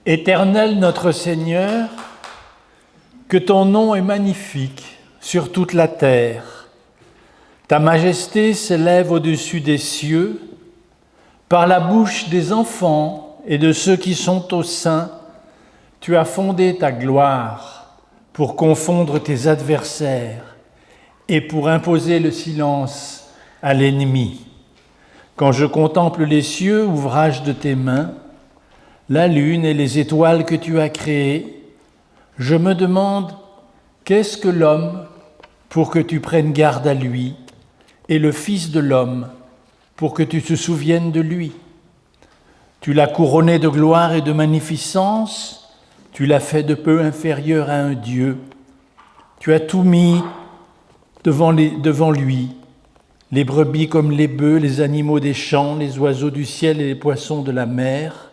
Éternel notre Seigneur, que ton nom est magnifique sur toute la terre. Ta majesté s'élève au-dessus des cieux. Par la bouche des enfants et de ceux qui sont au sein, tu as fondé ta gloire pour confondre tes adversaires et pour imposer le silence à l'ennemi. Quand je contemple les cieux, ouvrage de tes mains, la lune et les étoiles que tu as créées, je me demande, qu'est-ce que l'homme pour que tu prennes garde à lui, et le Fils de l'homme pour que tu te souviennes de lui? Tu l'as couronné de gloire et de magnificence, tu l'as fait de peu inférieur à un Dieu. Tu as tout mis devant lui, les brebis comme les bœufs, les animaux des champs, les oiseaux du ciel et les poissons de la mer.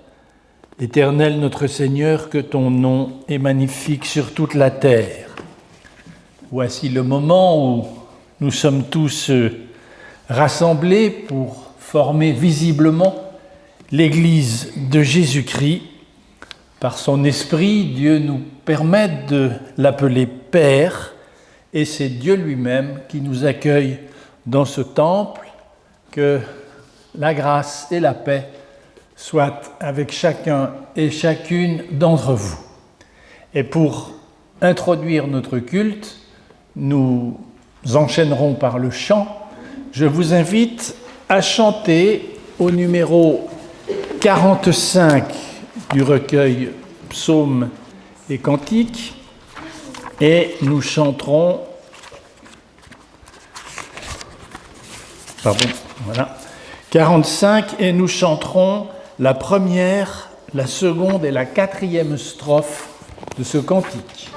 Éternel notre Seigneur, que ton nom est magnifique sur toute la terre. Voici le moment où nous sommes tous rassemblés pour former visiblement l'Église de Jésus-Christ. Par son esprit, Dieu nous permet de l'appeler Père, et c'est Dieu lui-même qui nous accueille dans ce temple. Que la grâce et la paix soient avec chacun et chacune d'entre vous. Et pour introduire notre culte, nous enchaînerons par le chant. Je vous invite à chanter au numéro 45 du recueil Psaumes et Cantiques, et nous chanterons 45, et nous chanterons la première, la seconde et la quatrième strophe de ce cantique.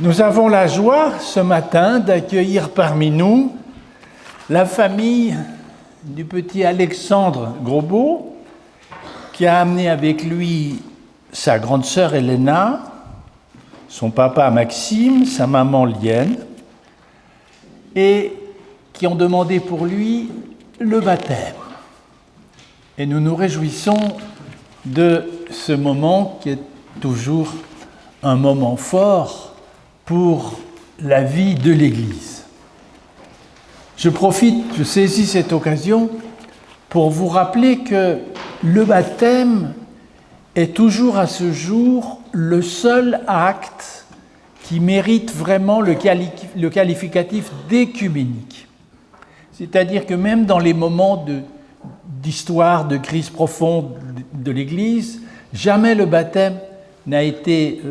Nous avons la joie ce matin d'accueillir parmi nous la famille du petit Alexandre Grosbeau, qui a amené avec lui sa grande sœur Elena, son papa Maxime, sa maman Lienne, et qui ont demandé pour lui le baptême. Et nous nous réjouissons de ce moment qui est toujours un moment fort pour la vie de l'Église. Je saisis cette occasion pour vous rappeler que le baptême est toujours à ce jour le seul acte qui mérite vraiment le qualificatif d'écuménique. C'est-à-dire que même dans les moments d'histoire, de crise profonde de l'Église, jamais le baptême n'a été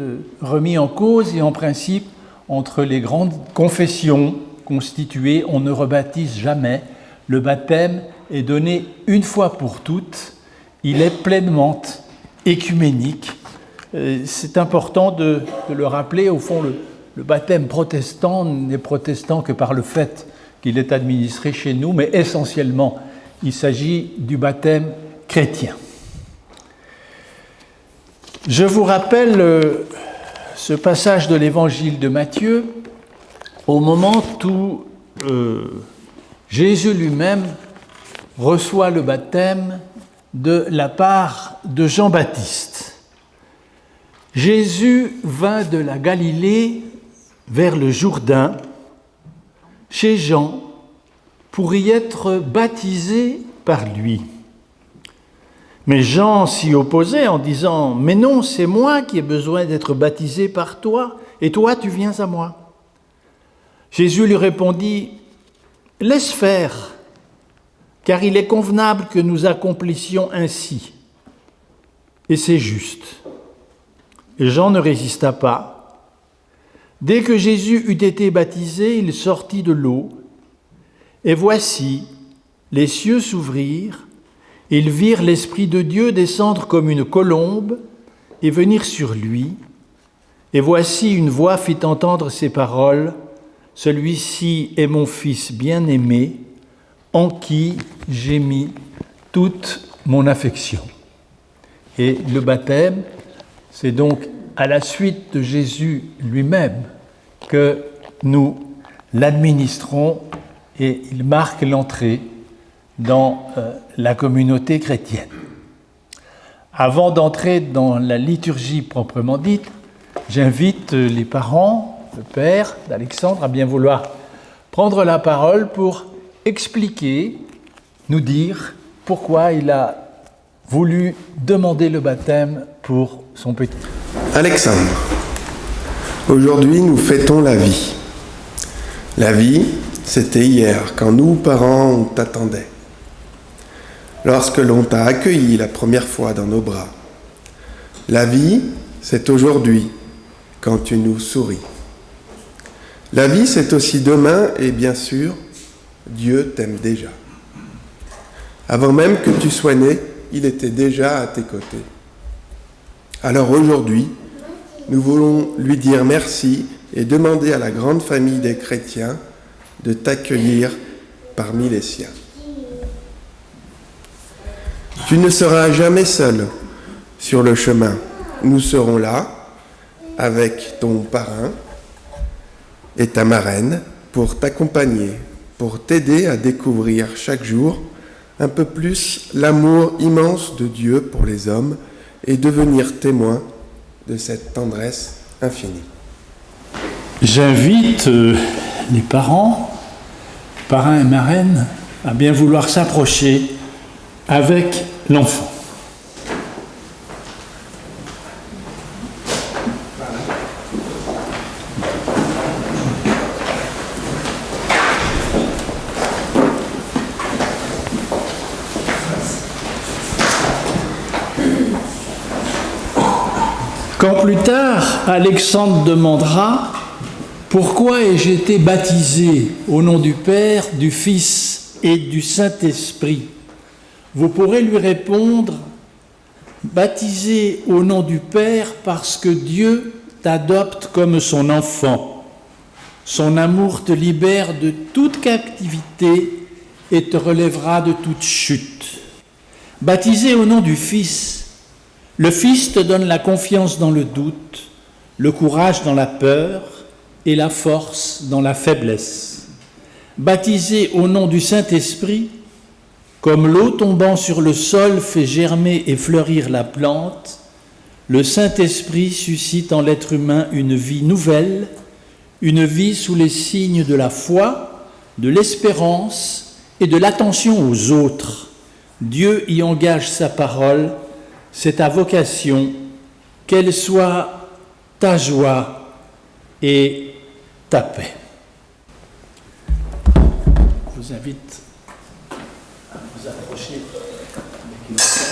remis en cause, et en principe, entre les grandes confessions constituées, on ne rebaptise jamais. Le baptême est donné une fois pour toutes. Il est pleinement écuménique. C'est important de le rappeler. Au fond, le baptême protestant n'est protestant que par le fait qu'il est administré chez nous, mais essentiellement, il s'agit du baptême chrétien. Je vous rappelle ce passage de l'évangile de Matthieu au moment où Jésus lui-même reçoit le baptême de la part de Jean-Baptiste. Jésus vint de la Galilée vers le Jourdain, chez Jean, pour y être baptisé par lui. Mais Jean s'y opposait en disant « Mais non, c'est moi qui ai besoin d'être baptisé par toi, et toi tu viens à moi. » Jésus lui répondit « Laisse faire, car il est convenable que nous accomplissions ainsi. » Et c'est juste. Et Jean ne résista pas. Dès que Jésus eut été baptisé, il sortit de l'eau. Et voici, les cieux s'ouvrirent, et ils virent l'Esprit de Dieu descendre comme une colombe et venir sur lui. Et voici, une voix fit entendre ces paroles, « Celui-ci est mon Fils bien-aimé, en qui j'ai mis toute mon affection. » Et le baptême, c'est donc à la suite de Jésus lui-même que nous l'administrons et il marque l'entrée dans la communauté chrétienne. Avant d'entrer dans la liturgie proprement dite, j'invite les parents, le père d'Alexandre, à bien vouloir prendre la parole pour expliquer, nous dire pourquoi il a voulu demander le baptême pour son petit. Alexandre, aujourd'hui nous fêtons la vie. La vie, c'était hier, quand nous, parents, on t'attendait. Lorsque l'on t'a accueilli la première fois dans nos bras. La vie, c'est aujourd'hui, quand tu nous souris. La vie, c'est aussi demain, et bien sûr, Dieu t'aime déjà. Avant même que tu sois né, il était déjà à tes côtés. Alors aujourd'hui, nous voulons lui dire merci et demander à la grande famille des chrétiens de t'accueillir parmi les siens. Tu ne seras jamais seul sur le chemin. Nous serons là avec ton parrain et ta marraine pour t'accompagner, pour t'aider à découvrir chaque jour un peu plus l'amour immense de Dieu pour les hommes et devenir témoin de cette tendresse infinie. J'invite les parents, parrains et marraines, à bien vouloir s'approcher avec l'enfant. Quand plus tard, Alexandre demandera « Pourquoi ai-je été baptisé au nom du Père, du Fils et du Saint-Esprit ?» Vous pourrez lui répondre « Baptisé au nom du Père parce que Dieu t'adopte comme son enfant. Son amour te libère de toute captivité et te relèvera de toute chute. Baptisé au nom du Fils, le Fils te donne la confiance dans le doute, le courage dans la peur et la force dans la faiblesse. Baptisé au nom du Saint-Esprit, comme l'eau tombant sur le sol fait germer et fleurir la plante, le Saint-Esprit suscite en l'être humain une vie nouvelle, une vie sous les signes de la foi, de l'espérance et de l'attention aux autres. Dieu y engage sa parole. C'est ta vocation, qu'elle soit ta joie et ta paix. Je vous invite à vous approcher avec l'enfant.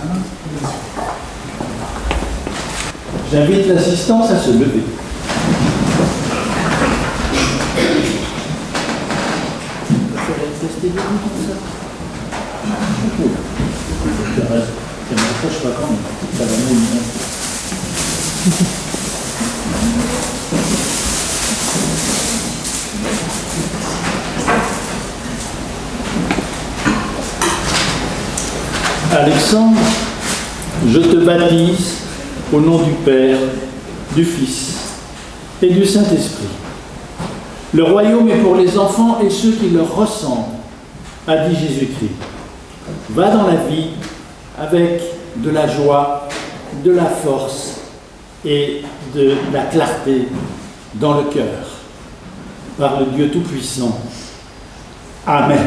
Voilà. J'invite l'assistance à se lever. Alexandre, je te baptise au nom du Père, du Fils et du Saint-Esprit. Le royaume est pour les enfants et ceux qui leur ressemblent, a dit Jésus-Christ. Va dans la vie avec de la joie, de la force et de la clarté dans le cœur, par le Dieu Tout-Puissant. Amen.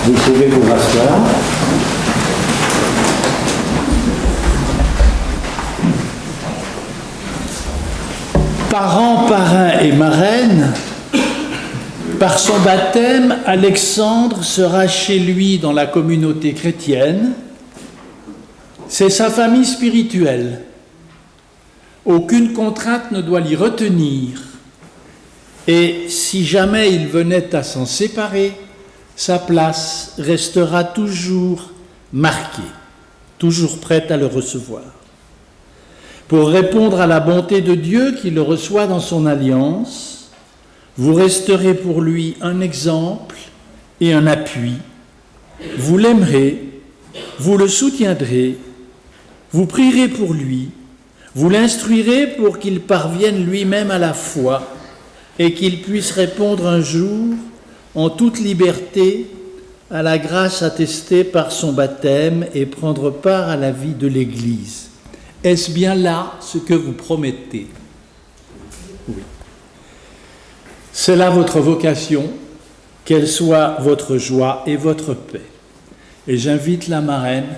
Vous pouvez vous rasseoir. Parents, parrains et marraines, par son baptême, Alexandre sera chez lui dans la communauté chrétienne. C'est sa famille spirituelle. Aucune contrainte ne doit l'y retenir. Et si jamais il venait à s'en séparer, sa place restera toujours marquée, toujours prête à le recevoir. Pour répondre à la bonté de Dieu qui le reçoit dans son alliance, vous resterez pour lui un exemple et un appui. Vous l'aimerez, vous le soutiendrez, vous prierez pour lui, vous l'instruirez pour qu'il parvienne lui-même à la foi et qu'il puisse répondre un jour en toute liberté à la grâce attestée par son baptême et prendre part à la vie de l'Église. Est-ce bien là ce que vous promettez? Oui. C'est là votre vocation, qu'elle soit votre joie et votre paix. Et j'invite la marraine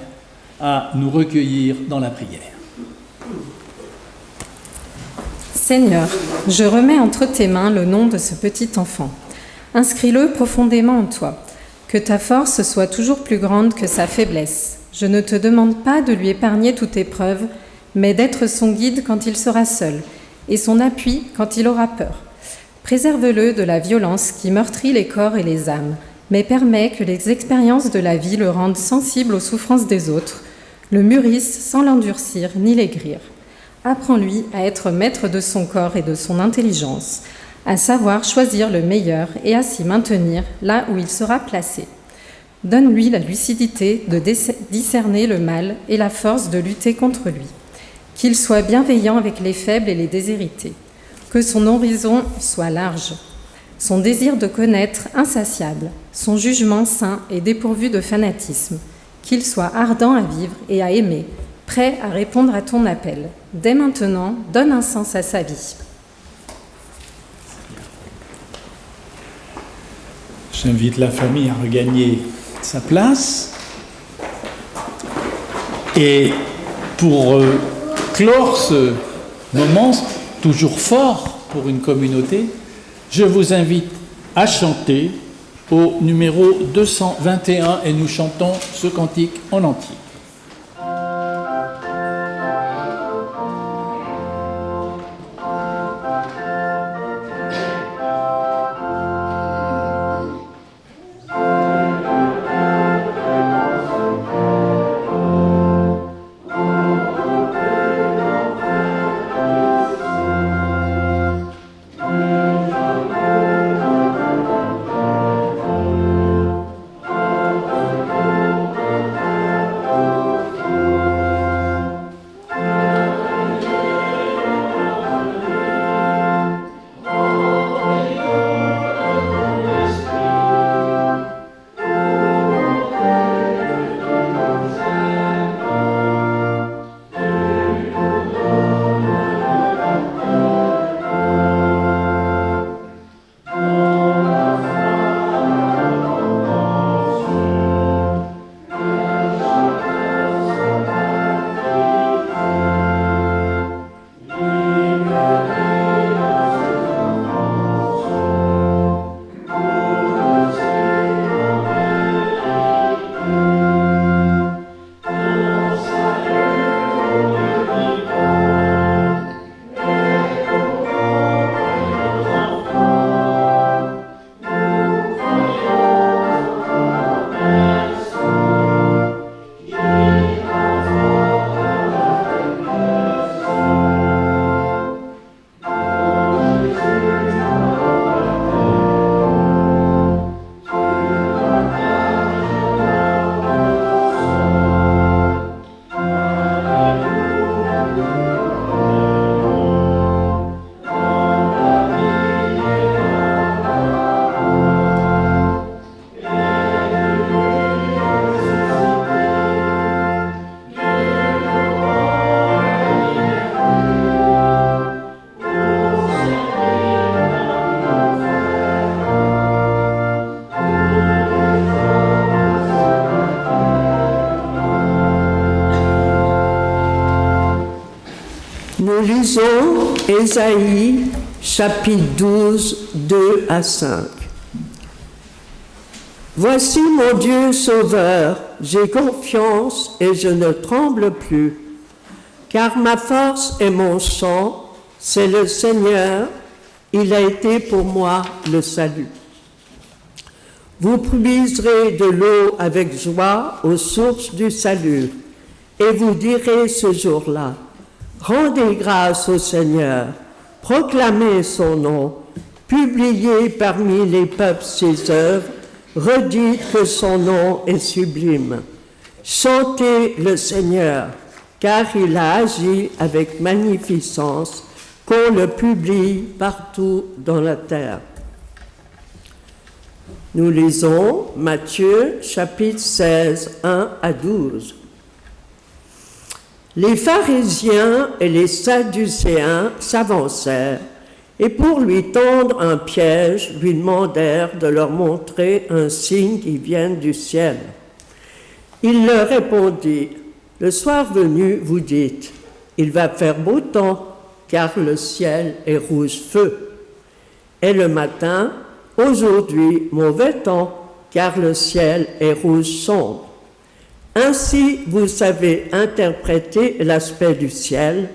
à nous recueillir dans la prière. Seigneur, je remets entre tes mains le nom de ce petit enfant. Inscris-le profondément en toi. Que ta force soit toujours plus grande que sa faiblesse. Je ne te demande pas de lui épargner toute épreuve, mais d'être son guide quand il sera seul, et son appui quand il aura peur. Préserve-le de la violence qui meurtrit les corps et les âmes, mais permet que les expériences de la vie le rendent sensible aux souffrances des autres, le mûrissent sans l'endurcir ni l'aigrir. Apprends-lui à être maître de son corps et de son intelligence, à savoir choisir le meilleur et à s'y maintenir là où il sera placé. Donne-lui la lucidité de discerner le mal et la force de lutter contre lui. Qu'il soit bienveillant avec les faibles et les déshérités. Que son horizon soit large. Son désir de connaître insatiable. Son jugement sain et dépourvu de fanatisme. Qu'il soit ardent à vivre et à aimer, prêt à répondre à ton appel. Dès maintenant, donne un sens à sa vie. J'invite la famille à regagner sa place. Et pour clore ce moment toujours fort pour une communauté, je vous invite à chanter au numéro 221 et nous chantons ce cantique en entier. Lisons Ésaïe, chapitre 12, 2 à 5. Voici mon Dieu sauveur, j'ai confiance et je ne tremble plus, car ma force et mon chant, c'est le Seigneur, il a été pour moi le salut. Vous puiserez de l'eau avec joie aux sources du salut, et vous direz ce jour-là, rendez grâce au Seigneur, proclamez son nom, publiez parmi les peuples ses œuvres, redites que son nom est sublime. Chantez le Seigneur, car il a agi avec magnificence, qu'on le publie partout dans la terre. Nous lisons Matthieu chapitre 16, 1 à 12. Les pharisiens et les sadducéens s'avancèrent et pour lui tendre un piège, lui demandèrent de leur montrer un signe qui vienne du ciel. Il leur répondit, « Le soir venu, vous dites, il va faire beau temps, car le ciel est rouge feu. Et le matin, aujourd'hui, mauvais temps, car le ciel est rouge sombre. Ainsi, vous savez interpréter l'aspect du ciel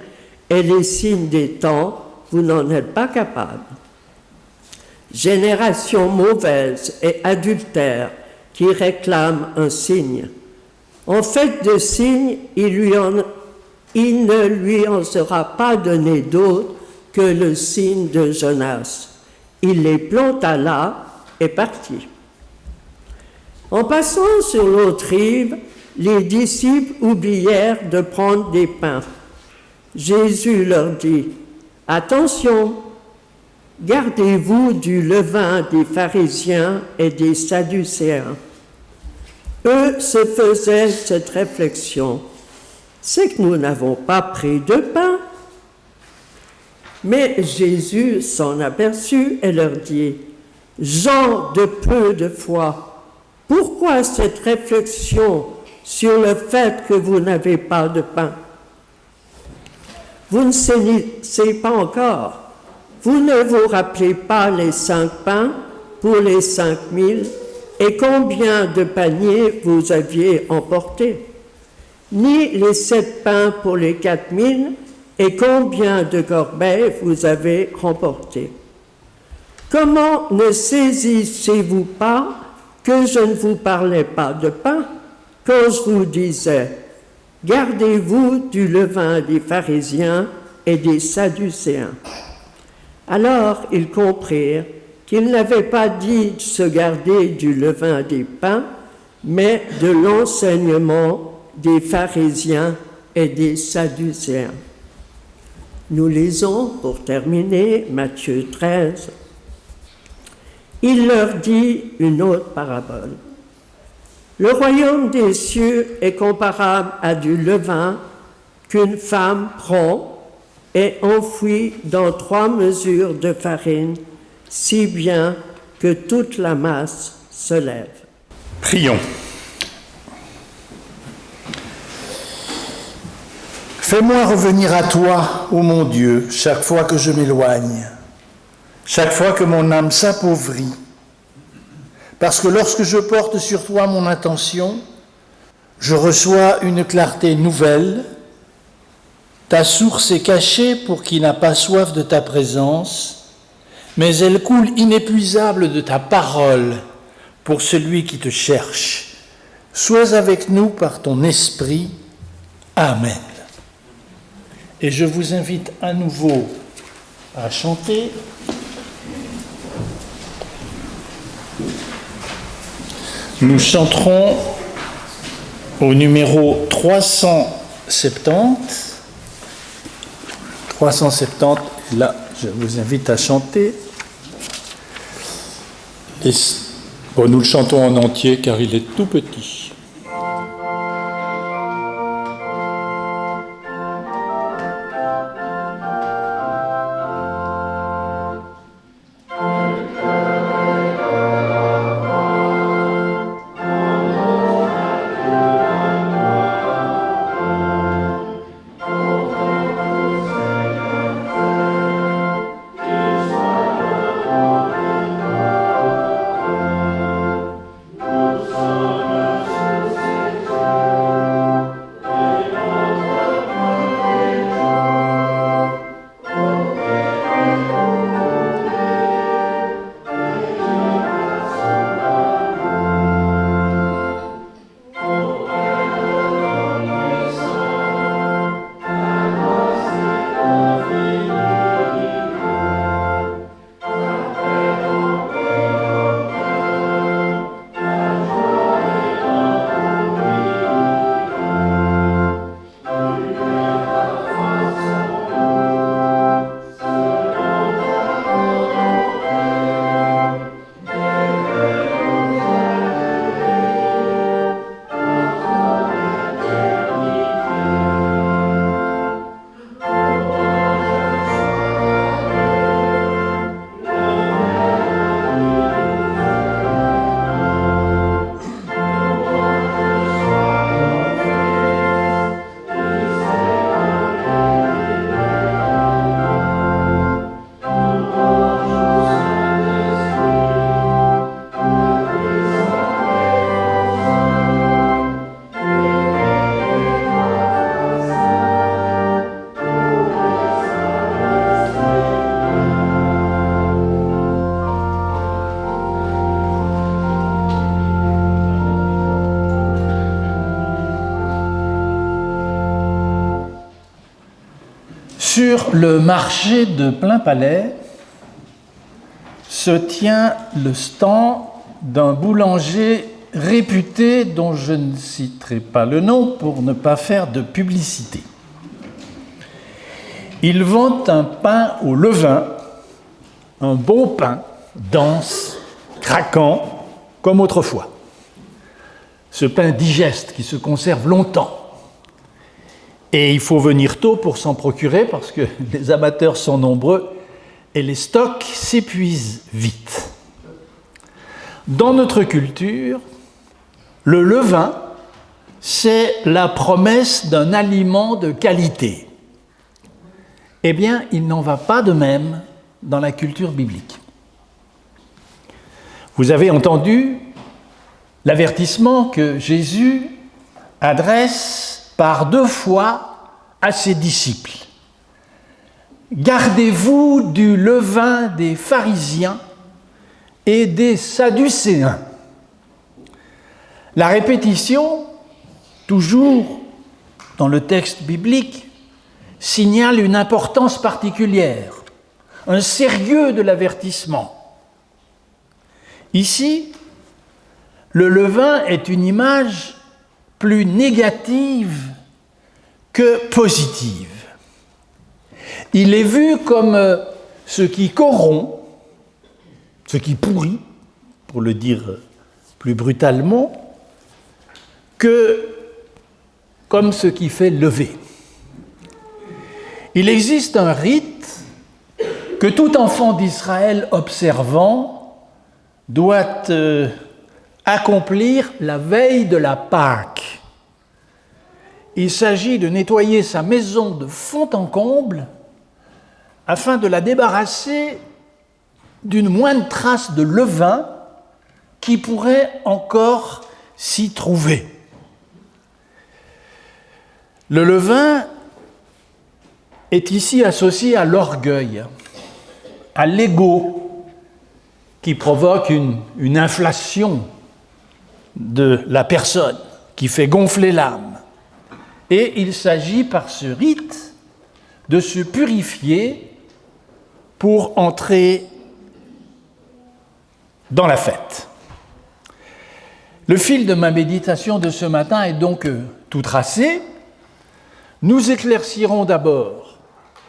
et les signes des temps, vous n'en êtes pas capable. Génération mauvaise et adultère qui réclame un signe. En fait de signe, il ne lui en sera pas donné d'autre que le signe de Jonas. Il les planta là et partit. En passant sur l'autre rive, les disciples oublièrent de prendre des pains. Jésus leur dit, « Attention, gardez-vous du levain des pharisiens et des sadducéens. » Eux se faisaient cette réflexion, « C'est que nous n'avons pas pris de pain. » Mais Jésus s'en aperçut et leur dit, « Gens de peu de foi, pourquoi cette réflexion sur le fait que vous n'avez pas de pain? Vous ne saisissez pas encore. Vous ne vous rappelez pas les 5 pains pour les 5000 et combien de paniers vous aviez emportés, ni les 7 pains pour les 4000 et combien de corbeilles vous avez remportés. Comment ne saisissez-vous pas que je ne vous parlais pas de pain quand je vous disais, gardez-vous du levain des pharisiens et des sadducéens? Alors ils comprirent qu'il n'avait pas dit de se garder du levain des pains, mais de l'enseignement des pharisiens et des sadducéens. Nous lisons, pour terminer, Matthieu 13. Il leur dit une autre parabole. Le royaume des cieux est comparable à du levain qu'une femme prend et enfouit dans 3 mesures de farine, si bien que toute la masse se lève. Prions. Fais-moi revenir à toi, ô mon Dieu, chaque fois que je m'éloigne, chaque fois que mon âme s'appauvrit, parce que lorsque je porte sur toi mon attention, je reçois une clarté nouvelle. Ta source est cachée pour qui n'a pas soif de ta présence, mais elle coule inépuisable de ta parole pour celui qui te cherche. Sois avec nous par ton esprit. Amen. Et je vous invite à nouveau à chanter. Nous chanterons au numéro 370. 370, là, je vous invite à chanter. Et, nous le chantons en entier car il est tout petit. Sur le marché de Plainpalais se tient le stand d'un boulanger réputé dont je ne citerai pas le nom pour ne pas faire de publicité. Il vend un pain au levain, un bon pain, dense, craquant, comme autrefois. Ce pain digeste qui se conserve longtemps. Et il faut venir tôt pour s'en procurer parce que les amateurs sont nombreux et les stocks s'épuisent vite. Dans notre culture, le levain, c'est la promesse d'un aliment de qualité. Eh bien, il n'en va pas de même dans la culture biblique. Vous avez entendu l'avertissement que Jésus adresse par 2 fois à ses disciples. Gardez-vous du levain des pharisiens et des sadducéens. La répétition, toujours dans le texte biblique, signale une importance particulière, un sérieux de l'avertissement. Ici, le levain est une image plus négative que positive. Il est vu comme ce qui corrompt, ce qui pourrit, pour le dire plus brutalement, que comme ce qui fait lever. Il existe un rite que tout enfant d'Israël observant doit accomplir la veille de la Pâque. Il s'agit de nettoyer sa maison de fond en comble afin de la débarrasser d'une moindre trace de levain qui pourrait encore s'y trouver. Le levain est ici associé à l'orgueil, à l'ego, qui provoque une inflation de la personne, qui fait gonfler l'âme. Et il s'agit par ce rite de se purifier pour entrer dans la fête. Le fil de ma méditation de ce matin est donc tout tracé. Nous éclaircirons d'abord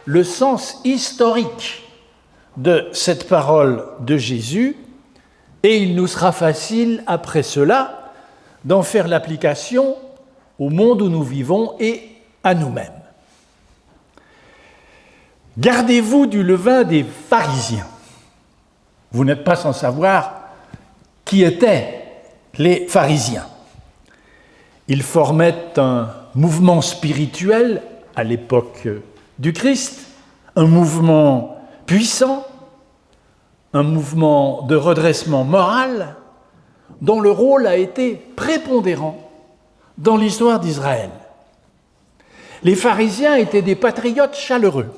le sens historique de cette parole de Jésus et il nous sera facile après cela d'en faire l'application au monde où nous vivons et à nous-mêmes. Gardez-vous du levain des pharisiens. Vous n'êtes pas sans savoir qui étaient les pharisiens. Ils formaient un mouvement spirituel à l'époque du Christ, un mouvement puissant, un mouvement de redressement moral dont le rôle a été prépondérant dans l'histoire d'Israël. Les pharisiens étaient des patriotes chaleureux.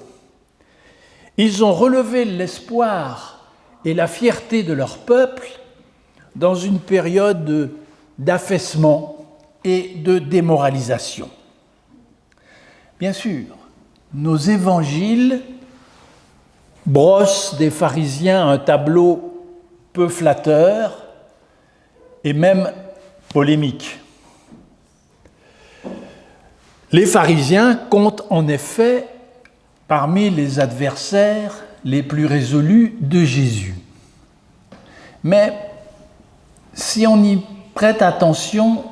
Ils ont relevé l'espoir et la fierté de leur peuple dans une période d'affaissement et de démoralisation. Bien sûr, nos évangiles brossent des pharisiens un tableau peu flatteur et même polémique. Les pharisiens comptent en effet parmi les adversaires les plus résolus de Jésus. Mais si on y prête attention,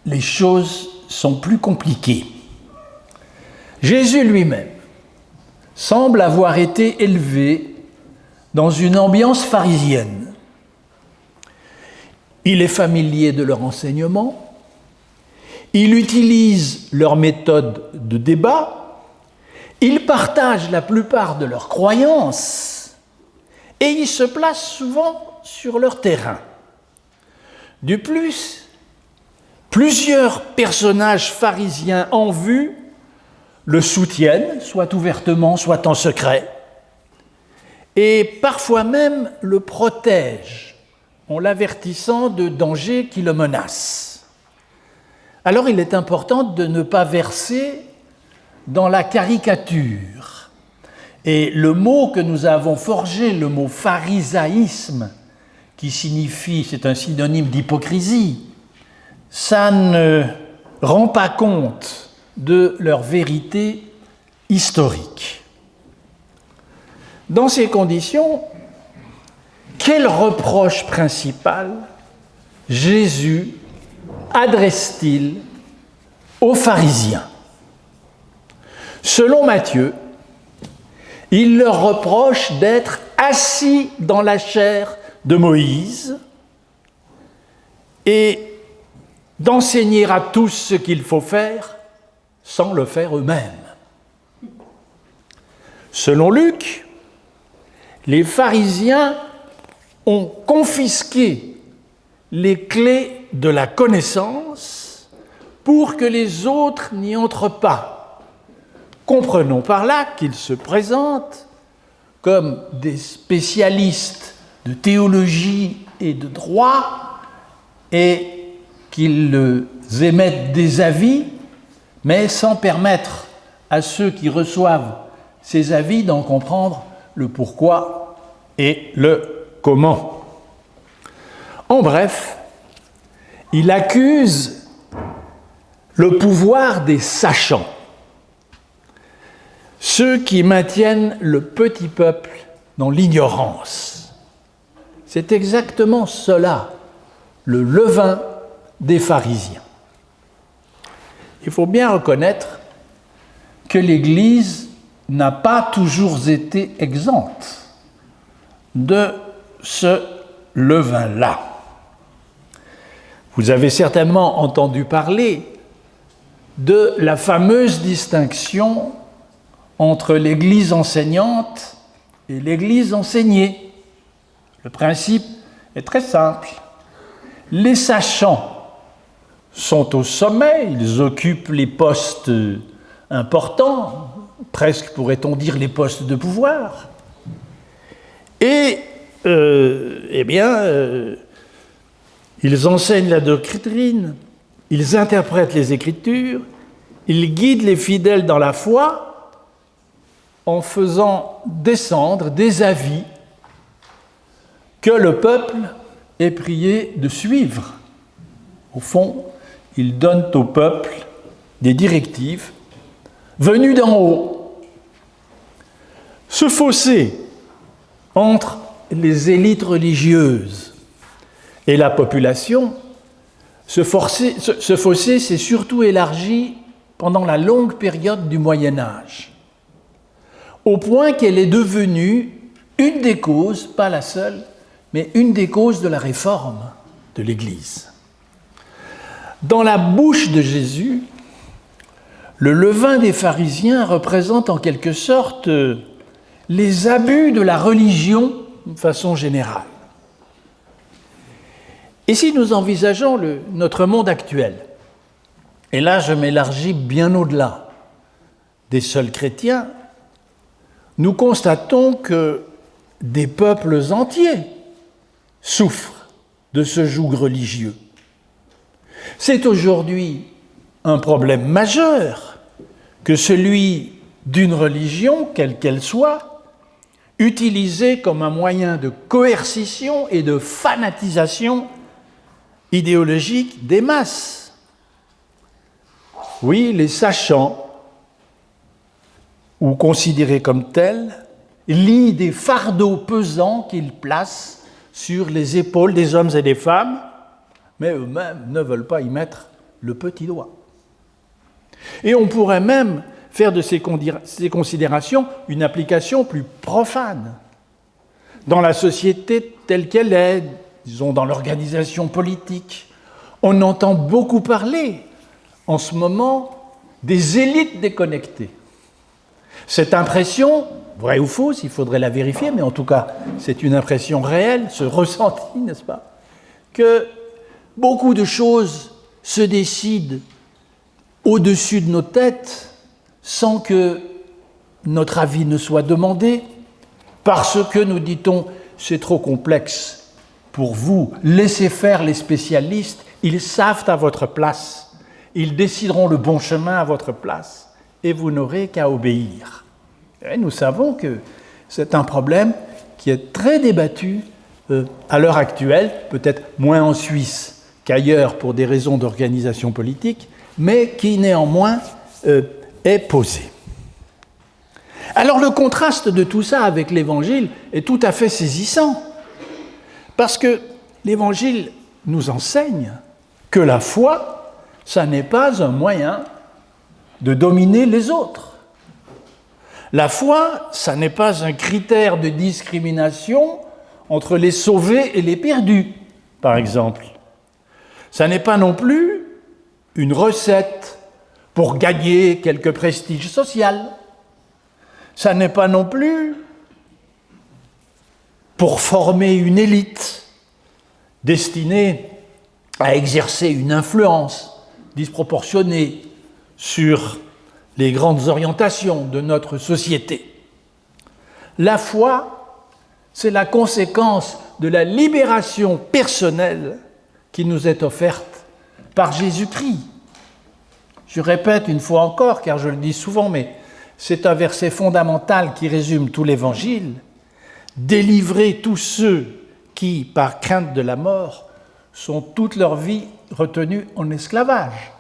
les choses sont plus compliquées. Jésus lui-même semble avoir été élevé dans une ambiance pharisienne. Il est familier de leur enseignement, il utilise leur méthode de débat, il partage la plupart de leurs croyances et il se place souvent sur leur terrain. De plus, plusieurs personnages pharisiens en vue le soutiennent, soit ouvertement, soit en secret, et parfois même le protègent en l'avertissant de dangers qui le menacent. Alors il est important de ne pas verser dans la caricature Et le mot que nous avons forgé, le mot pharisaïsme, qui signifie, c'est un synonyme d'hypocrisie, ça ne rend pas compte de leur vérité historique. Dans ces conditions, quel reproche principal Jésus adresse-t-il aux pharisiens? Selon Matthieu, il leur reproche d'être assis dans la chair de Moïse et d'enseigner à tous ce qu'il faut faire sans le faire eux-mêmes. Selon Luc, les pharisiens ont confisqué les clés de la connaissance pour que les autres n'y entrent pas. Comprenons par là qu'ils se présentent comme des spécialistes de théologie et de droit et qu'ils émettent des avis, mais sans permettre à ceux qui reçoivent ces avis d'en comprendre le pourquoi et le comment. En bref, il accuse le pouvoir des sachants, ceux qui maintiennent le petit peuple dans l'ignorance. C'est exactement cela, le levain des pharisiens. Il faut bien reconnaître que l'Église n'a pas toujours été exempte de ce levain-là. Vous avez certainement entendu parler de la fameuse distinction entre l'Église enseignante et l'Église enseignée. Le principe est très simple. Les sachants sont au sommet, ils occupent les postes importants, presque pourrait-on dire les postes de pouvoir. Et, ils enseignent la doctrine, ils interprètent les Écritures, ils guident les fidèles dans la foi en faisant descendre des avis que le peuple est prié de suivre. Au fond, ils donnent au peuple des directives venues d'en haut. Ce fossé entre les élites religieuses et la population, ce fossé s'est surtout élargi pendant la longue période du Moyen-Âge, au point qu'elle est devenue une des causes, pas la seule, mais une des causes de la réforme de l'Église. Dans la bouche de Jésus, le levain des pharisiens représente en quelque sorte les abus de la religion de façon générale. Et si nous envisageons notre monde actuel, et là je m'élargis bien au-delà des seuls chrétiens, nous constatons que des peuples entiers souffrent de ce joug religieux. C'est aujourd'hui un problème majeur que celui d'une religion, quelle qu'elle soit, utilisée comme un moyen de coercition et de fanatisation idéologique des masses. Oui, les sachants, ou considérés comme tels, lient des fardeaux pesants qu'ils placent sur les épaules des hommes et des femmes, mais eux-mêmes ne veulent pas y mettre le petit doigt. Et on pourrait même faire de ces considérations une application plus profane. Dans la société telle qu'elle est, disons dans l'organisation politique, on entend beaucoup parler en ce moment des élites déconnectées. Cette impression, vraie ou fausse, il faudrait la vérifier, mais en tout cas, c'est une impression réelle, ce ressenti, n'est-ce pas, que beaucoup de choses se décident au-dessus de nos têtes sans que notre avis ne soit demandé, parce que, nous dit-on, c'est trop complexe pour vous. Laissez faire les spécialistes, ils savent à votre place, ils décideront le bon chemin à votre place, et vous n'aurez qu'à obéir. Et nous savons que c'est un problème qui est très débattu à l'heure actuelle, peut-être moins en Suisse qu'ailleurs pour des raisons d'organisation politique, mais qui néanmoins est posé. Alors le contraste de tout ça avec l'Évangile est tout à fait saisissant, parce que l'Évangile nous enseigne que la foi, ça n'est pas un moyen de dominer les autres. La foi, ça n'est pas un critère de discrimination entre les sauvés et les perdus, par exemple. Ça n'est pas non plus une recette pour gagner quelque prestige social. Ça n'est pas non plus pour former une élite destinée à exercer une influence disproportionnée sur les grandes orientations de notre société. La foi, c'est la conséquence de la libération personnelle qui nous est offerte par Jésus-Christ. Je répète une fois encore, car je le dis souvent, mais c'est un verset fondamental qui résume tout l'Évangile. Délivrer tous ceux qui, par crainte de la mort, sont toute leur vie retenus en esclavage.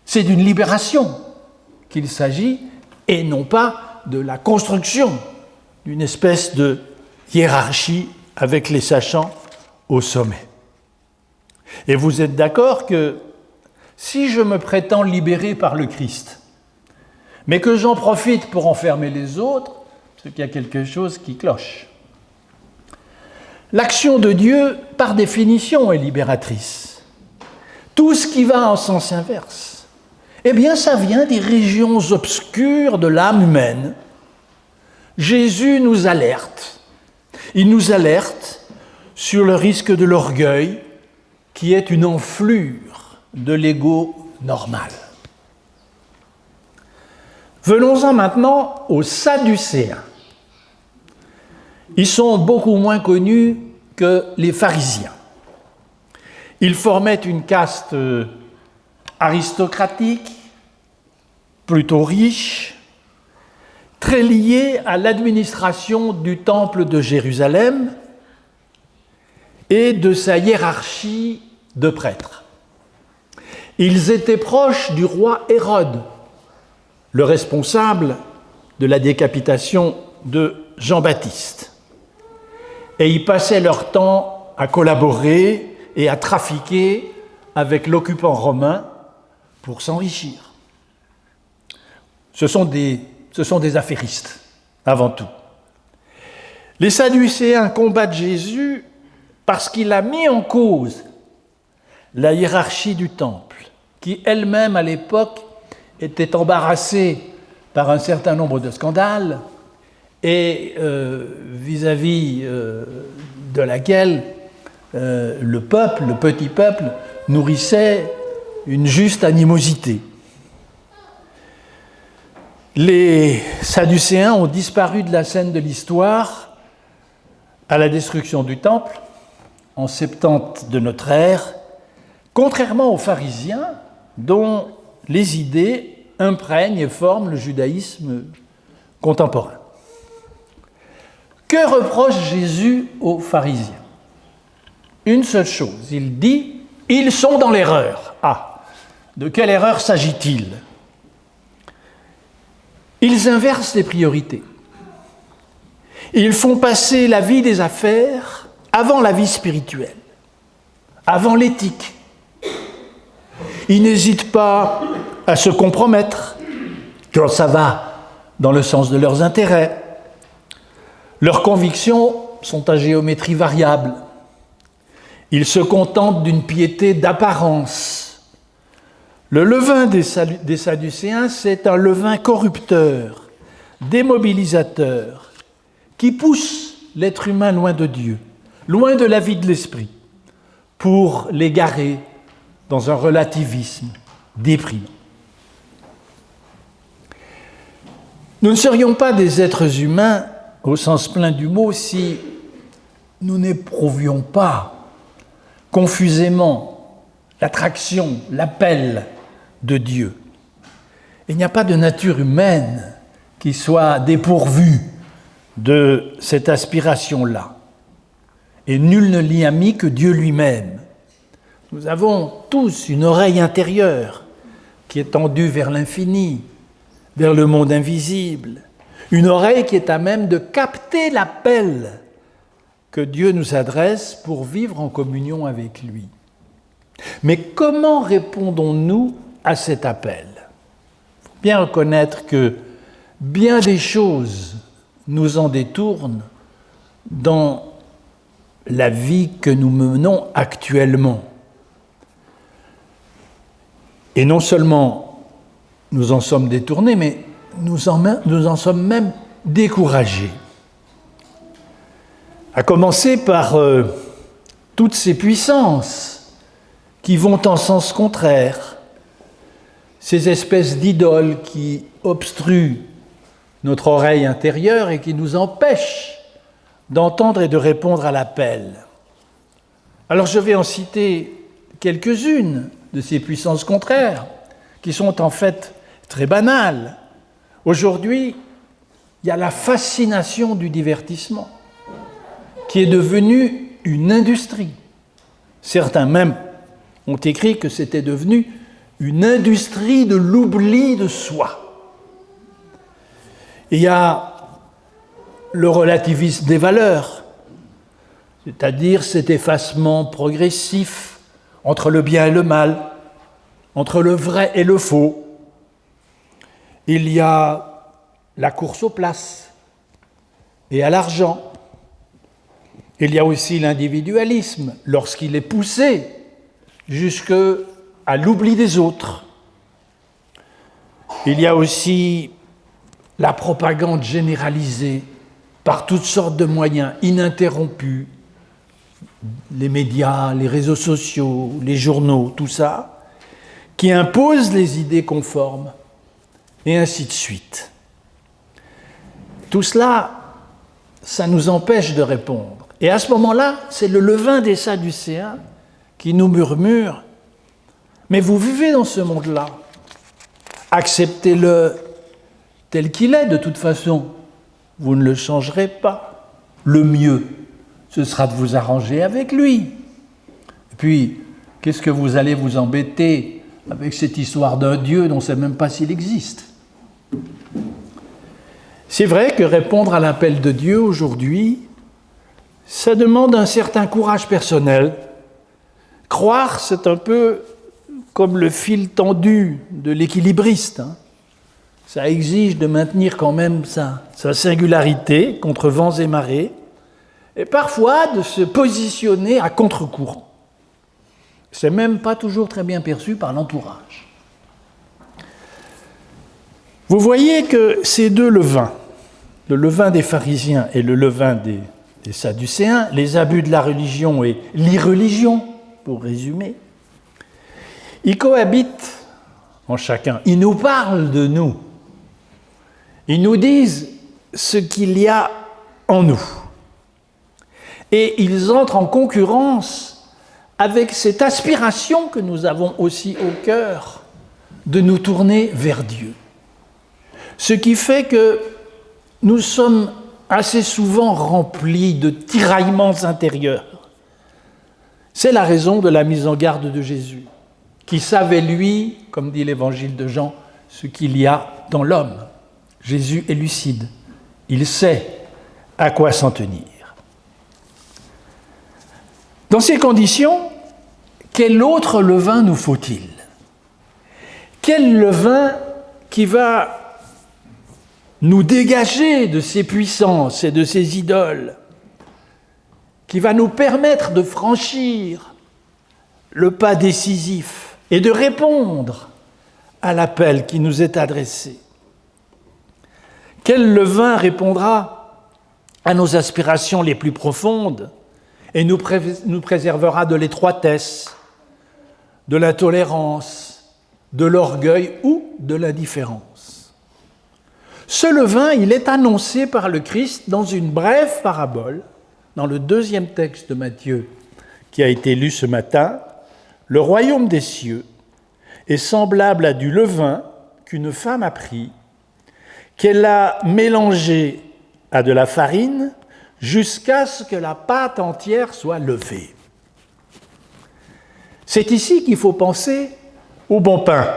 C'est d'une libération qu'il s'agit et non pas de la construction d'une espèce de hiérarchie avec les sachants au sommet. Et vous êtes d'accord que si je me prétends libéré par le Christ, mais que j'en profite pour enfermer les autres, c'est qu'il y a quelque chose qui cloche. L'action de Dieu, par définition, est libératrice. Tout ce qui va en sens inverse, eh bien, ça vient des régions obscures de l'âme humaine. Jésus nous alerte. Il nous alerte sur le risque de l'orgueil, qui est une enflure de l'ego normal. Venons-en maintenant aux Sadducéens. Ils sont beaucoup moins connus que les pharisiens. Ils formaient une caste aristocratique, plutôt riche, très liée à l'administration du temple de Jérusalem et de sa hiérarchie de prêtres. Ils étaient proches du roi Hérode, le responsable de la décapitation de Jean-Baptiste. Et ils passaient leur temps à collaborer et à trafiquer avec l'occupant romain pour s'enrichir. Ce sont des affairistes, avant tout. Les Sadducéens combattent Jésus parce qu'il a mis en cause la hiérarchie du temple, qui elle-même, à l'époque, était embarrassée par un certain nombre de scandales et vis-à-vis de laquelle le petit peuple, nourrissait une juste animosité. Les Sadducéens ont disparu de la scène de l'histoire à la destruction du temple en 70 de notre ère, contrairement aux pharisiens dont les idées imprègnent et forment le judaïsme contemporain. Que reproche Jésus aux pharisiens ? Une seule chose, il dit « ils sont dans l'erreur ». Ah, de quelle erreur s'agit-il ? Ils inversent les priorités. Ils font passer la vie des affaires avant la vie spirituelle, avant l'éthique. Ils n'hésitent pas à se compromettre quand ça va dans le sens de leurs intérêts. Leurs convictions sont à géométrie variable. Ils se contentent d'une piété d'apparence. Le levain des Sadducéens, c'est un levain corrupteur, démobilisateur, qui pousse l'être humain loin de Dieu, loin de la vie de l'esprit, pour l'égarer dans un relativisme déprimant. Nous ne serions pas des êtres humains au sens plein du mot si nous n'éprouvions pas confusément l'attraction, l'appel de Dieu. Il n'y a pas de nature humaine qui soit dépourvu de cette aspiration-là. Et nul ne l'y a mis que Dieu lui-même. Nous avons tous une oreille intérieure qui est tendue vers l'infini, vers le monde invisible. Une oreille qui est à même de capter l'appel que Dieu nous adresse pour vivre en communion avec lui. Mais comment répondons-nous à cet appel ? Il faut bien reconnaître que bien des choses nous en détournent dans la vie que nous menons actuellement. Et non seulement nous en sommes détournés, mais nous en sommes même découragés. À commencer par toutes ces puissances qui vont en sens contraire, ces espèces d'idoles qui obstruent notre oreille intérieure et qui nous empêchent d'entendre et de répondre à l'appel. Alors je vais en citer quelques-unes de ces puissances contraires, qui sont en fait très banales. Aujourd'hui, il y a la fascination du divertissement, qui est devenue une industrie. Certains même ont écrit que c'était devenu une industrie de l'oubli de soi. Il y a le relativisme des valeurs, c'est-à-dire cet effacement progressif entre le bien et le mal, entre le vrai et le faux. Il y a la course aux places et à l'argent. Il y a aussi l'individualisme, lorsqu'il est poussé jusqu'à l'oubli des autres. Il y a aussi la propagande généralisée par toutes sortes de moyens ininterrompus, les médias, les réseaux sociaux, les journaux, tout ça, qui imposent les idées conformes, et ainsi de suite. Tout cela, ça nous empêche de répondre. Et à ce moment-là, c'est le levain des Sadducéens qui nous murmure « Mais vous vivez dans ce monde-là, acceptez-le tel qu'il est de toute façon, vous ne le changerez pas. Le mieux, ce sera de vous arranger avec lui. Et puis, qu'est-ce que vous allez vous embêter avec cette histoire d'un Dieu dont on ne sait même pas s'il existe ?» C'est vrai que répondre à l'appel de Dieu aujourd'hui, ça demande un certain courage personnel. Croire, c'est un peu comme le fil tendu de l'équilibriste. Ça exige de maintenir quand même sa singularité contre vents et marées, et parfois de se positionner à contre-courant. C'est même pas toujours très bien perçu par l'entourage. Vous voyez que ces deux levains, le levain des pharisiens et le levain des Sadducéens, les abus de la religion et l'irreligion, pour résumer, ils cohabitent en chacun. Ils nous parlent de nous. Ils nous disent ce qu'il y a en nous. Et ils entrent en concurrence avec cette aspiration que nous avons aussi au cœur de nous tourner vers Dieu. Ce qui fait que nous sommes assez souvent remplis de tiraillements intérieurs. C'est la raison de la mise en garde de Jésus, qui savait, lui, comme dit l'évangile de Jean, ce qu'il y a dans l'homme. Jésus est lucide. Il sait à quoi s'en tenir. Dans ces conditions, quel autre levain nous faut-il ? Quel levain qui va nous dégager de ces puissances et de ces idoles, qui va nous permettre de franchir le pas décisif et de répondre à l'appel qui nous est adressé. Quel levain répondra à nos aspirations les plus profondes et nous préservera de l'étroitesse, de l'intolérance, de l'orgueil ou de l'indifférence. Ce levain, il est annoncé par le Christ dans une brève parabole, dans le 2e texte de Matthieu qui a été lu ce matin. Le royaume des cieux est semblable à du levain qu'une femme a pris, qu'elle a mélangé à de la farine jusqu'à ce que la pâte entière soit levée. C'est ici qu'il faut penser au bon pain,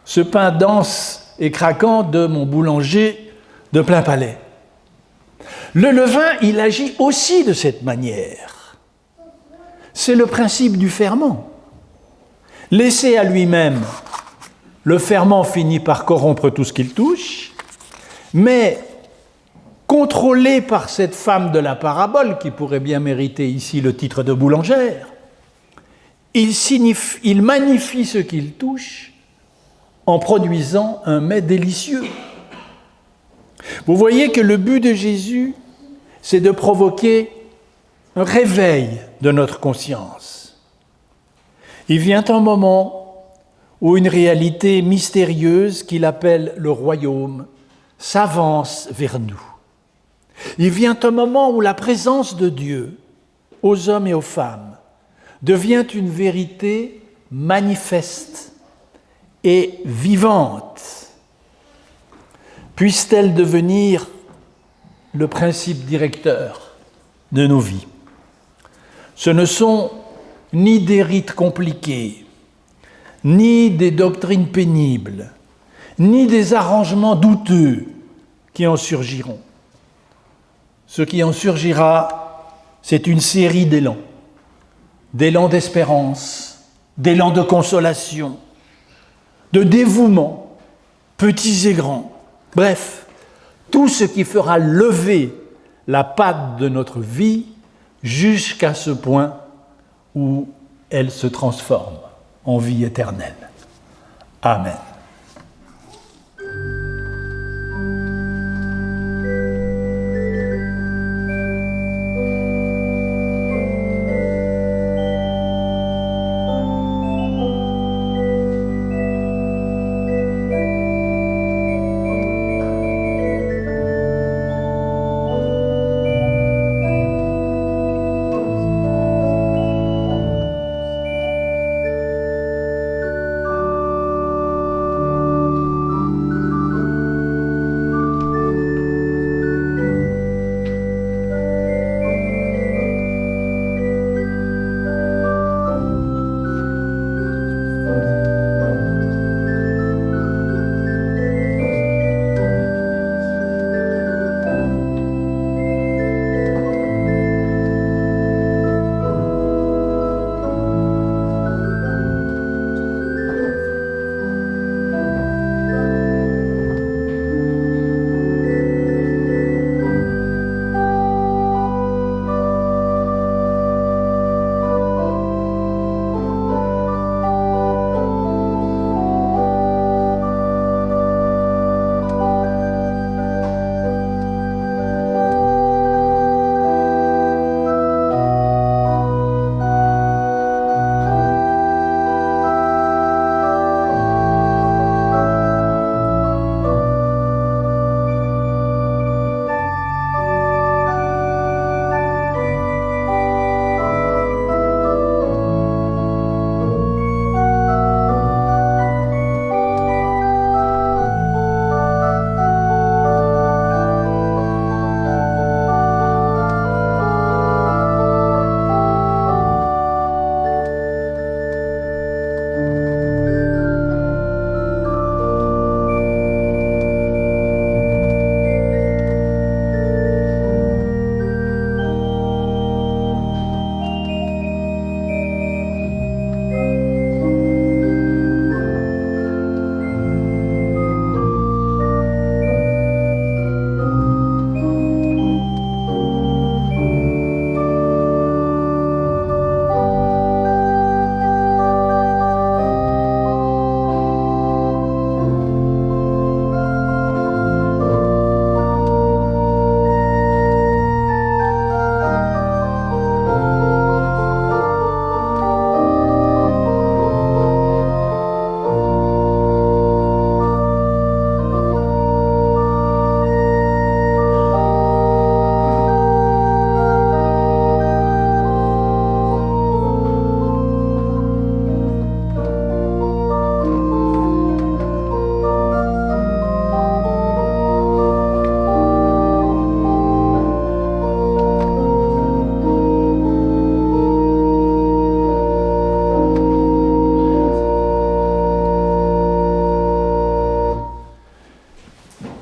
ce pain dense et craquant de mon boulanger de plein palais. Le levain, il agit aussi de cette manière. C'est le principe du ferment. Laissé à lui-même, le ferment finit par corrompre tout ce qu'il touche, mais contrôlé par cette femme de la parabole, qui pourrait bien mériter ici le titre de boulangère, il magnifie ce qu'il touche en produisant un mets délicieux. Vous voyez que le but de Jésus, c'est de provoquer un réveil de notre conscience. Il vient un moment où une réalité mystérieuse qu'il appelle le royaume s'avance vers nous. Il vient un moment où la présence de Dieu aux hommes et aux femmes devient une vérité manifeste et vivante. Puisse-t-elle devenir le principe directeur de nos vies. Ce ne sont ni des rites compliqués, ni des doctrines pénibles, ni des arrangements douteux qui en surgiront. Ce qui en surgira, c'est une série d'élans d'espérance, d'élans de consolation, de dévouement, petits et grands. Bref, tout ce qui fera lever la patte de notre vie jusqu'à ce point où elle se transforme en vie éternelle. Amen.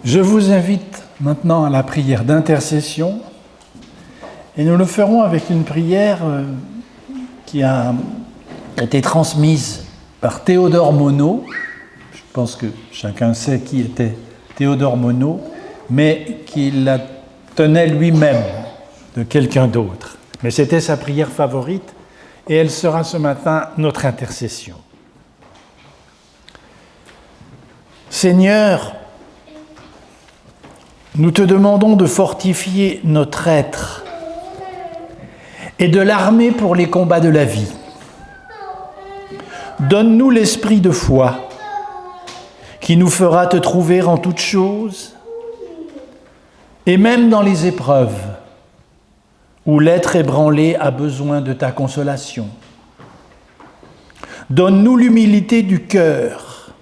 Je vous invite maintenant à la prière d'intercession et nous le ferons avec une prière qui a été transmise par Théodore Monod. Je pense que chacun sait qui était Théodore Monod, mais qu'il la tenait lui-même de quelqu'un d'autre. Mais c'était sa prière favorite et elle sera ce matin notre intercession. Seigneur, nous te demandons de fortifier notre être et de l'armer pour les combats de la vie. Donne-nous l'esprit de foi qui nous fera te trouver en toutes choses et même dans les épreuves où l'être ébranlé a besoin de ta consolation. Donne-nous l'humilité du cœur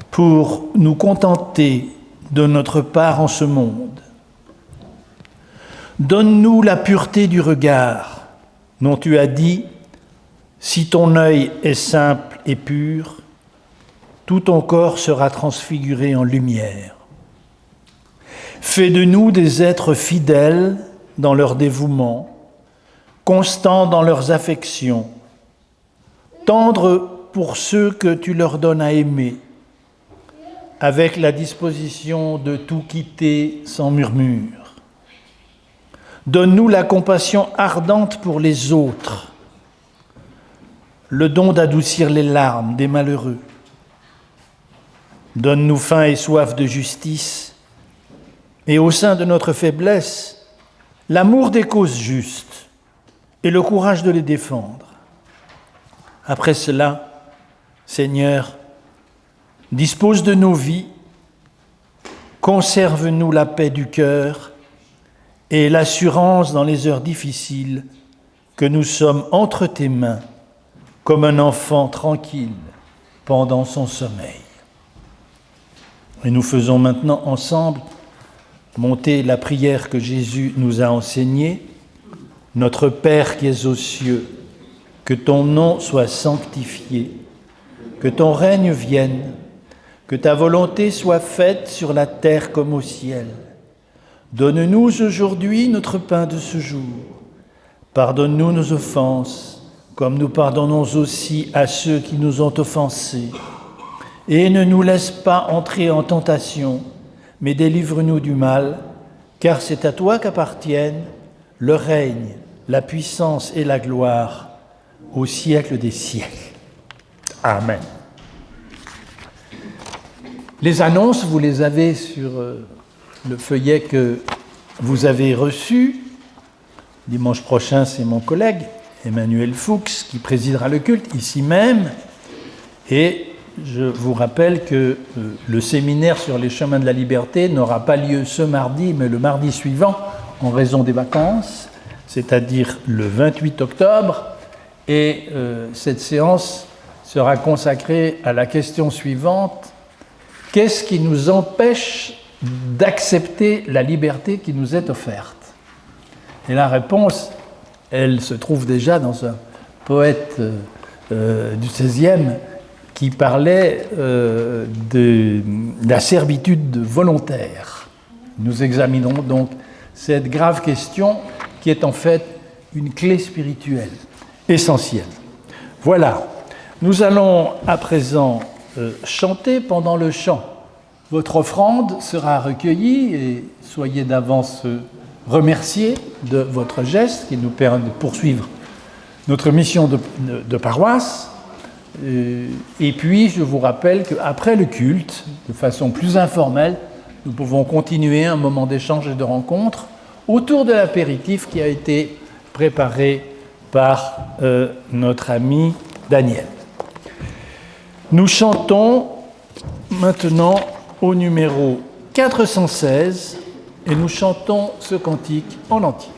pour nous contenter de notre part en ce monde. Donne-nous la pureté du regard, dont tu as dit, si ton œil est simple et pur, tout ton corps sera transfiguré en lumière. Fais de nous des êtres fidèles dans leur dévouement, constants dans leurs affections, tendres pour ceux que tu leur donnes à aimer, avec la disposition de tout quitter sans murmure. Donne-nous la compassion ardente pour les autres, le don d'adoucir les larmes des malheureux. Donne-nous faim et soif de justice, et au sein de notre faiblesse, l'amour des causes justes et le courage de les défendre. Après cela, Seigneur, dispose de nos vies, conserve-nous la paix du cœur et l'assurance dans les heures difficiles que nous sommes entre tes mains comme un enfant tranquille pendant son sommeil. Et nous faisons maintenant ensemble monter la prière que Jésus nous a enseignée. Notre Père qui es aux cieux, que ton nom soit sanctifié, que ton règne vienne, que ta volonté soit faite sur la terre comme au ciel. Donne-nous aujourd'hui notre pain de ce jour. Pardonne-nous nos offenses, comme nous pardonnons aussi à ceux qui nous ont offensés. Et ne nous laisse pas entrer en tentation, mais délivre-nous du mal, car c'est à toi qu'appartiennent le règne, la puissance et la gloire au siècle des siècles. Amen. Les annonces, vous les avez sur le feuillet que vous avez reçu. Dimanche prochain, c'est mon collègue Emmanuel Fuchs qui présidera le culte ici même. Et je vous rappelle que le séminaire sur les chemins de la liberté n'aura pas lieu ce mardi, mais le mardi suivant, en raison des vacances, c'est-à-dire le 28 octobre. Et cette séance sera consacrée à la question suivante: qu'est-ce qui nous empêche d'accepter la liberté qui nous est offerte? Et la réponse, elle se trouve déjà dans un poète du XVIe qui parlait de la servitude volontaire. Nous examinerons donc cette grave question qui est en fait une clé spirituelle essentielle. Voilà, nous allons à présent chanter pendant le chant. Votre offrande sera recueillie et soyez d'avance remerciés de votre geste qui nous permet de poursuivre notre mission de paroisse. Et puis, je vous rappelle qu'après le culte, de façon plus informelle, nous pouvons continuer un moment d'échange et de rencontre autour de l'apéritif qui a été préparé par notre ami Daniel. Nous chantons maintenant au numéro 416 et nous chantons ce cantique en entier.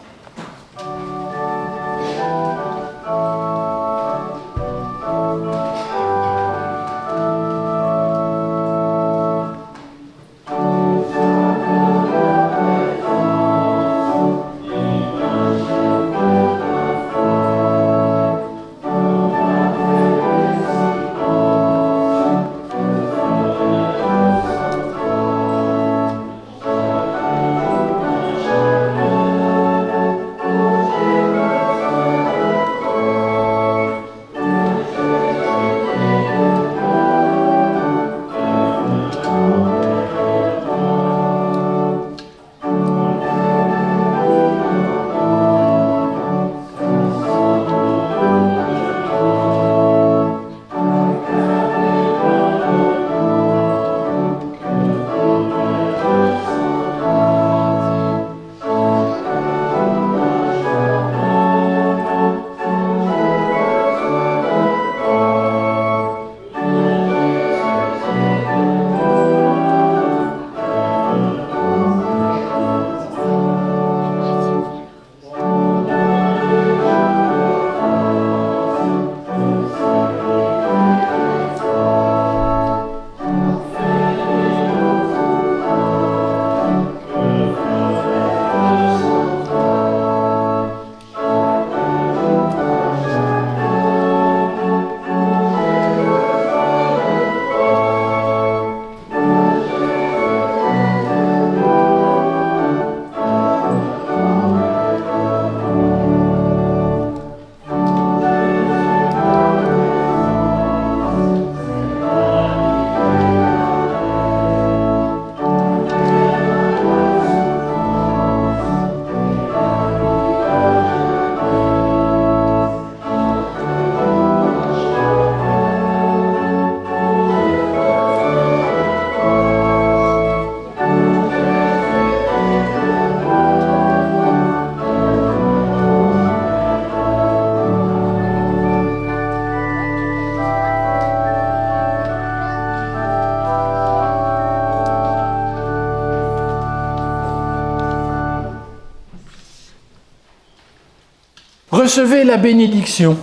Recevez la bénédiction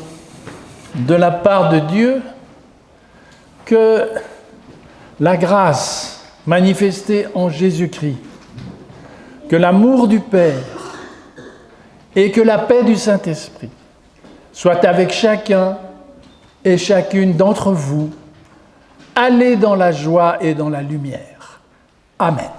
de la part de Dieu, que la grâce manifestée en Jésus-Christ, que l'amour du Père et que la paix du Saint-Esprit soient avec chacun et chacune d'entre vous. Allez dans la joie et dans la lumière. Amen.